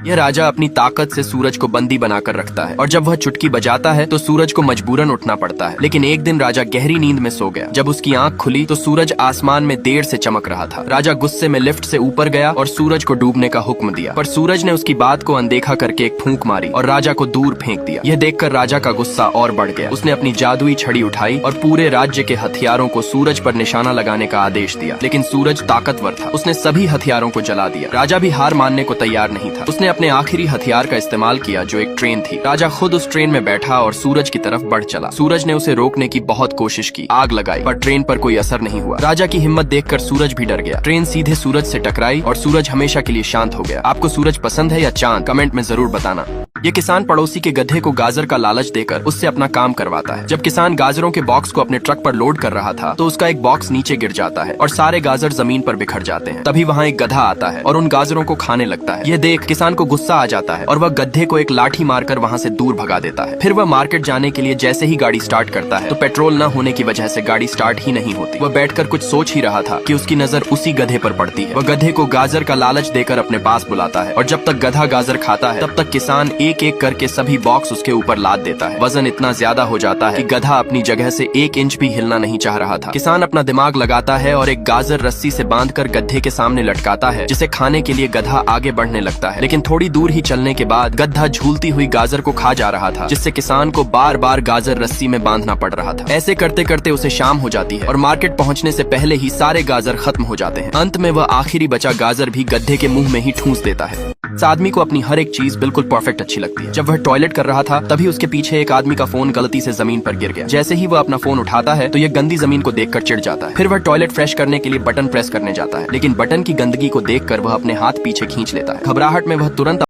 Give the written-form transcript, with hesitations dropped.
यह राजा अपनी ताकत से सूरज को बंदी बनाकर रखता है और जब वह चुटकी बजाता है तो सूरज को मजबूरन उठना पड़ता है। लेकिन एक दिन राजा गहरी नींद में सो गया। जब उसकी आंख खुली तो सूरज आसमान में देर से चमक रहा था। राजा गुस्से में लिफ्ट से ऊपर गया और सूरज को डूबने का हुक्म दिया, पर सूरज ने उसकी बात को अनदेखा करके एक फूंक मारी और राजा को दूर फेंक दिया। यह देखकर राजा का गुस्सा और बढ़ गया। उसने अपनी जादुई छड़ी उठाई और पूरे राज्य के हथियारों को सूरज पर निशाना लगाने का आदेश दिया। लेकिन सूरज ताकतवर था, उसने सभी हथियारों को जला दिया। राजा भी हार मानने को तैयार नहीं था। उसने अपने आखिरी हथियार का इस्तेमाल किया जो एक ट्रेन थी। राजा खुद उस ट्रेन में बैठा और सूरज की तरफ बढ़ चला। सूरज ने उसे रोकने की बहुत कोशिश की, आग लगाई, पर ट्रेन पर कोई असर नहीं हुआ। राजा की हिम्मत देखकर सूरज भी डर गया। ट्रेन सीधे सूरज से टकराई और सूरज हमेशा के लिए शांत हो गया। आपको सूरज पसंद है या चांद? कमेंट में जरूर बताना। ये किसान पड़ोसी के गधे को गाजर का लालच देकर उससे अपना काम करवाता है। जब किसान गाजरों के बॉक्स को अपने ट्रक पर लोड कर रहा था तो उसका एक बॉक्स नीचे गिर जाता है और सारे गाजर जमीन पर बिखर जाते हैं। तभी वहाँ एक गधा आता है और उन गाजरों को खाने लगता है। यह देख किसान को गुस्सा आ जाता है और वह गधे को एक लाठी मारकर वहाँ से दूर भगा देता है। फिर वह मार्केट जाने के लिए जैसे ही गाड़ी स्टार्ट करता है तो पेट्रोल न होने की वजह से गाड़ी स्टार्ट ही नहीं होती। वह बैठकर कुछ सोच ही रहा था कि उसकी नजर उसी गधे पर पड़ती है। वह गधे को गाजर का लालच देकर अपने पास बुलाता है और जब तक गधा गाजर खाता है तब तक किसान एक एक करके सभी बॉक्स उसके ऊपर लाद देता है। वजन इतना ज्यादा हो जाता है कि गधा अपनी जगह से 1 इंच भी हिलना नहीं चाह रहा था। किसान अपना दिमाग लगाता है और एक गाजर रस्सी से बांधकर गधे के सामने लटकाता है, जिसे खाने के लिए गधा आगे बढ़ने लगता है। लेकिन थोड़ी दूर ही चलने के बाद गधा झूलती हुई गाजर को खा जा रहा था, जिससे किसान को बार बार गाजर रस्सी में बांधना पड़ रहा था। ऐसे करते करते उसे शाम हो जाती है और मार्केट पहुंचने से पहले ही सारे गाजर खत्म हो जाते हैं। अंत में वह आखिरी बचा गाजर भी गधे के मुंह में ही ठूंस देता है। इस आदमी को अपनी हर एक चीज बिल्कुल परफेक्ट अच्छी लगती है। जब वह टॉयलेट कर रहा था तभी उसके पीछे एक आदमी का फोन गलती से जमीन पर गिर गया। जैसे ही वह अपना फोन उठाता है तो यह गंदी जमीन को देखकर चिढ़ जाता है। फिर वह टॉयलेट फ्रेश करने के लिए बटन प्रेस करने जाता है, लेकिन बटन की गंदगी को देखकर वह अपने हाथ पीछे खींच लेता है। घबराहट में वह तुरंत